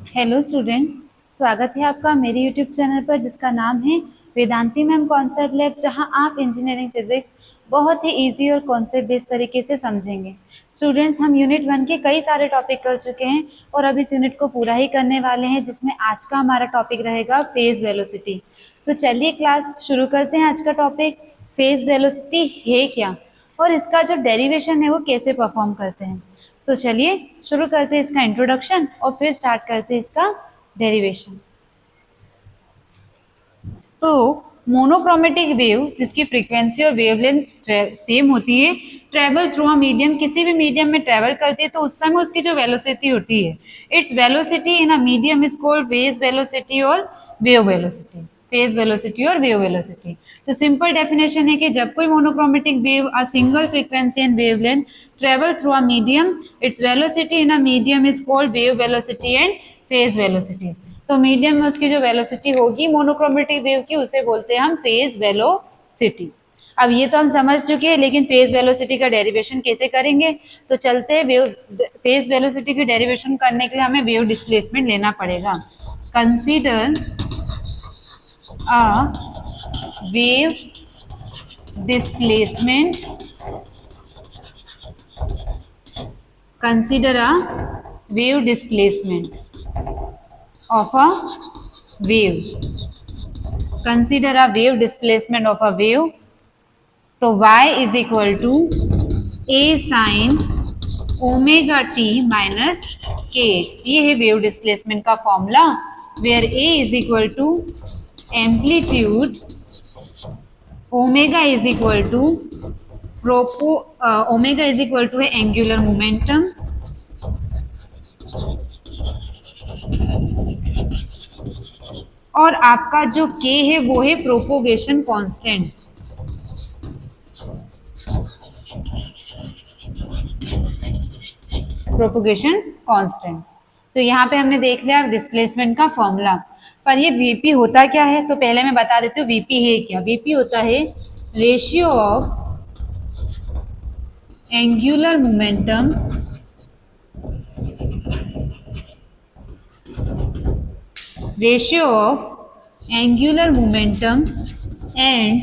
Hello students, स्वागत है आपका मेरे यूट्यूब चैनल पर जिसका नाम है वेदांती मैम कॉन्सेप्ट लैब, जहां आप इंजीनियरिंग फिजिक्स बहुत ही इजी और कॉन्सेप्ट बेस्ड तरीके से समझेंगे। स्टूडेंट्स, हम यूनिट 1 के कई सारे टॉपिक कर चुके हैं और अब इस यूनिट को पूरा ही करने वाले हैं, जिसमें आज का हमारा टॉपिक रहेगा फेज वेलोसिटी। तो चलिए क्लास शुरू करते हैं। आज का टॉपिक फेज वेलोसिटी है क्या और इसका जो डेरिवेशन है वो कैसे परफॉर्म करते हैं। तो चलिए शुरू करते हैं इसका इंट्रोडक्शन और फिर स्टार्ट करते हैं इसका डेरिवेशन। तो मोनोक्रोमेटिक वेव जिसकी फ्रीक्वेंसी और वेवलेंथ सेम होती है, ट्रेवल थ्रू अ मीडियम, किसी भी मीडियम में ट्रेवल करती है तो उस समय उसकी जो वेलोसिटी होती है, its velocity in a medium is called phase velocity और वेव वेलोसिटी। फेज वेलोसिटी और वेव वेलोसिटी। तो सिंपल डेफिनेशन है कि जब कोई monochromatic wave a single frequency and wavelength travel through a medium, its velocity in a medium is called wave velocity and phase velocity. तो medium में उसकी जो वेलोसिटी होगी मोनोक्रोमेटिक वेव की, उसे बोलते हैं हम फेज वेलोसिटी। अब ये तो हम समझ चुके हैं, लेकिन फेज वेलोसिटी का डेरिवेशन कैसे करेंगे। तो चलते हैं, वेव फेज वेलोसिटी की डेरिवेशन करने के लिए हमें वेव डिस्प्लेसमेंट लेना पड़ेगा। Consider a wave displacement, consider a wave displacement of a wave, consider a wave displacement of a wave। तो y is equal to a sin omega t minus kx, ये है wave displacement का formula, where a is equal to amplitude, omega is equal to omega is equal to है angular momentum, और आपका जो k है वो है प्रोपोगेशन कांस्टेंट। Propagation constant. तो यहाँ पे हमने देख लिया डिस्प्लेसमेंट का फॉर्मूला। पर ये वीपी होता क्या है, तो पहले मैं बता देती हूँ वीपी है क्या। वीपी होता है ratio of angular momentum and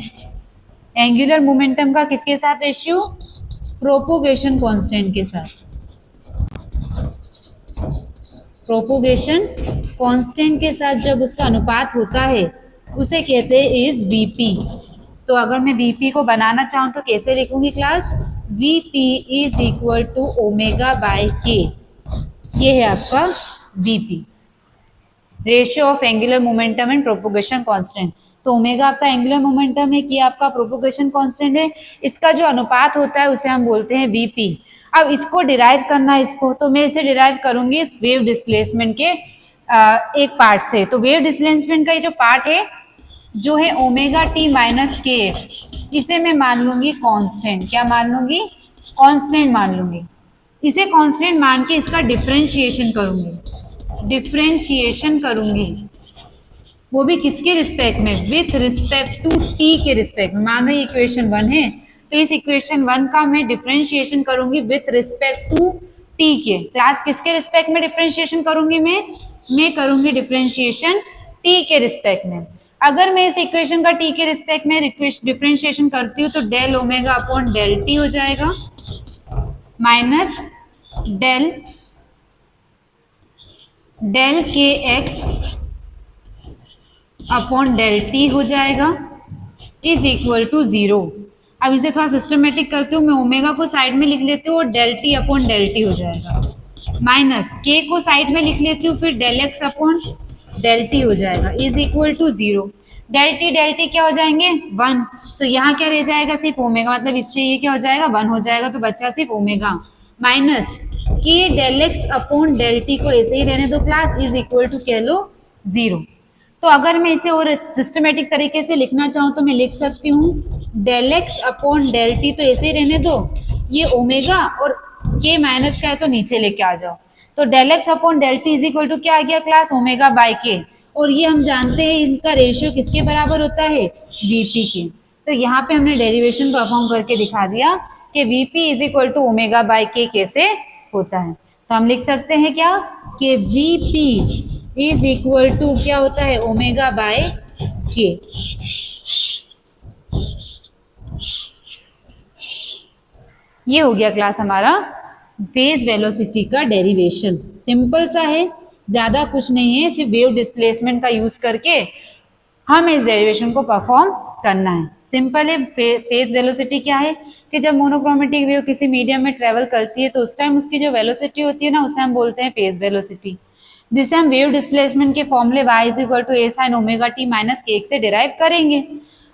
angular momentum का किसके साथ रेशियो, प्रोपोगेशन कांस्टेंट के साथ। प्रोपोगेशन कांस्टेंट के साथ जब उसका अनुपात होता है उसे कहते हैं इज वीपी। तो अगर मैं वीपी को बनाना चाहूँ तो कैसे लिखूंगी class, VP is equal to omega by K, ये है आपका VP, ratio of angular momentum and propagation constant. तो ओमेगा आपका एंगुलर मोमेंटम है, कि आपका प्रोपोगेशन कांस्टेंट है, इसका जो अनुपात होता है उसे हम बोलते हैं वीपी। अब इसको डिराइव करना, इसको तो मैं इसे डिराइव करूंगी इस वेव डिस्प्लेसमेंट के एक पार्ट से। तो वेव डिस्प्लेसमेंट का ये जो पार्ट है जो है omega T minus K x, इसे मैं मान लूंगी कांस्टेंट। क्या मान लूंगी, कांस्टेंट मान लूंगी। इसे कांस्टेंट मान के इसका डिफरेंशिएशन करूंगी, वो भी किसके रिस्पेक्ट में, विथ रिस्पेक्ट टू टी के रिस्पेक्ट में। मान लो इक्वेशन 1 है तो इस इक्वेशन 1 का मैं डिफरेंशिएशन करूंगी विथ रिस्पेक्ट टू टी के। क्लास किसके रिस्पेक्ट में डिफरेंशिएशन करूंगी, मैं करूंगी डिफरेंशिएशन टी के रिस्पेक्ट में। अगर मैं इस इक्वेशन का टी के रिस्पेक्ट में डिफरेंशिएशन करती हूँ तो del omega upon del T हो जाएगा, minus del K X upon del T हो जाएगा, इज इक्वल टू 0। अब इसे थोड़ा सिस्टमेटिक करती हूँ, मैं ओमेगा को साइड में लिख लेती हूँ और del T upon del T हो जाएगा, माइनस के को साइड में लिख लेती हूँ, फिर del X upon del T हो जाएगा, is equal to 0। Del T क्या हो जाएंगे 1, तो यहाँ क्या रह जाएगा, सिर्फ ओमेगा, मतलब इससे ये क्या हो जाएगा 1 हो जाएगा, तो बच्चा सिर्फ omega, minus K del X upon del T को ऐसे ही रहने दो क्लास, इज इक्वल टू कह लो 0। तो अगर मैं इसे और सिस्टमेटिक तरीके से लिखना चाहूँ तो मैं लिख सकती हूँ del X upon del T, तो ऐसे ही रहने दो, ये ओमेगा और के माइनस का है तो नीचे लेके आ जाओ। तो del X upon del T is equal to क्या आ गया क्लास, ओमेगा बाय के, और ये हम जानते हैं इनका रेशियो किसके बराबर होता है, वीपी के। तो यहाँ पे हमने डेरिवेशन परफॉर्म करके दिखा दिया कि VP is equal to omega by K कैसे होता है। तो हम लिख सकते हैं क्या कि वीपी इज इक्वल टू क्या होता है, ओमेगा बाय के। ये हो गया क्लास हमारा फेज वेलोसिटी का डेरिवेशन। सिंपल सा है, ज़्यादा कुछ नहीं है, सिर्फ वेव डिस्प्लेसमेंट का यूज़ करके हमें इस डेरिवेशन को परफॉर्म करना है। सिंपल है। फेज वेलोसिटी क्या है कि जब मोनोक्रोमेटिक वेव किसी मीडियम में ट्रेवल करती है तो उस टाइम उसकी जो वेलोसिटी होती है ना, उसे हम बोलते हैं फेज वेलोसिटी, जिसे हम वेव डिस्प्लेसमेंट के फॉर्मूले y is equal to A sine omega T minus K से डिराइव करेंगे।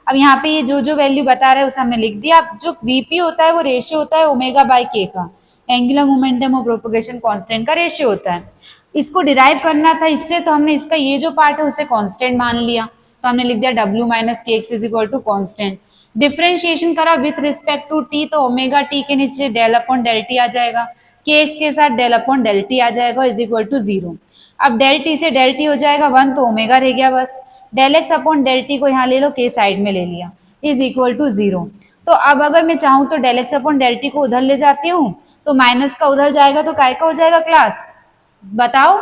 अब यहाँ पे ये जो जो वैल्यू बता रहा है उसे हमने लिख दिया। अब जो वीपी होता है वो रेशियो होता है ओमेगा बाय के का, एंगुलर मोमेंटम और प्रोपगेशन कांस्टेंट का रेशियो होता है। इसको डिराइव करना था इससे, तो हमने इसका ये जो पार्ट है उसे कांस्टेंट मान लिया, तो हमने लिख दिया W minus K X is equal to constant. Differentiation करा विथ रिस्पेक्ट टू टी, तो ओमेगा टी के नीचे डेल अपॉन डेल टी आ जाएगा, के एक्स के साथ डेल अपॉन डेल टी आ जाएगा इज इक्वल टू 0। अब डेल टी से डेल टी हो जाएगा 1, तो ओमेगा रह गया बस। Del X upon del T को यहाँ ले लो, के साइड में ले लिया, इज इक्वल टू 0। तो अब अगर मैं चाहूँ तो del X upon del T को उधर ले जाती हूँ, तो माइनस का उधर जाएगा तो काय का हो जाएगा क्लास, बताओ।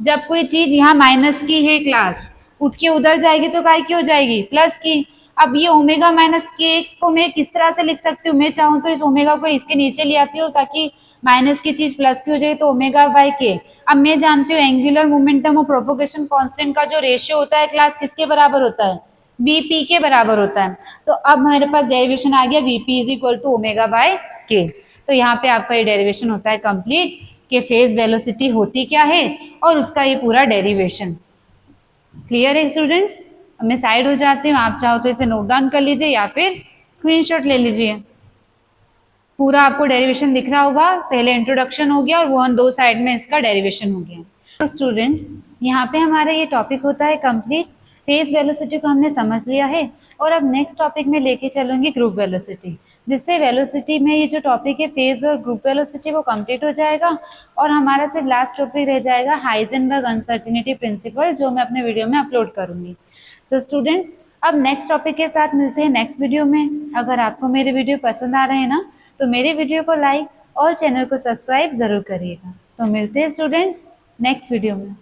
जब कोई चीज यहाँ माइनस की है क्लास, उठ के उधर जाएगी तो काय की हो जाएगी, प्लस की। अब ये ओमेगा माइनस के एक्स को मैं किस तरह से लिख सकती हूँ, मैं चाहूँ तो इस ओमेगा को इसके नीचे ले आती हूँ ताकि माइनस की चीज प्लस की हो जाए, तो ओमेगा बाय के। अब मैं जानती हूँ एंगुलर मोमेंटम और प्रोपोगेशन कांस्टेंट का जो रेशियो होता है क्लास किसके बराबर होता है, वीपी के बराबर होता है। तो अब मेरे पास डेरिवेशन आ गया VP is equal to omega by K. तो यहाँ पे आपका ये डेरिवेशन होता है कंप्लीट कि फेज वेलोसिटी होती क्या है और उसका ये पूरा डेरिवेशन। क्लियर है स्टूडेंट्स? अब मैं साइड हो जाती हूँ, आप चाहो तो इसे नोट डाउन कर लीजिए या फिर स्क्रीनशॉट ले लीजिए। पूरा आपको डेरिवेशन दिख रहा होगा, पहले इंट्रोडक्शन हो गया और वो दो साइड में इसका डेरिवेशन हो गया। तो स्टूडेंट्स यहाँ पे हमारा ये टॉपिक होता है कंप्लीट। फेज वेलोसिटी को हमने समझ लिया है और अब नेक्स्ट टॉपिक में लेके चलूंगी ग्रुप वेलोसिटी, जिससे वेलोसिटी में ये जो टॉपिक है फेज और ग्रुप वेलोसिटी वो कंप्लीट हो जाएगा और हमारा सिर्फ लास्ट टॉपिक रह जाएगा हाइजेनबर्ग अनसर्टिनिटी प्रिंसिपल, जो मैं अपने वीडियो में अपलोड करूंगी। तो स्टूडेंट्स अब नेक्स्ट टॉपिक के साथ मिलते हैं नेक्स्ट वीडियो में। अगर आपको मेरे वीडियो पसंद आ रहे हैं ना, तो मेरे वीडियो को लाइक और चैनल को सब्सक्राइब ज़रूर करिएगा। तो मिलते हैं स्टूडेंट्स नेक्स्ट वीडियो में।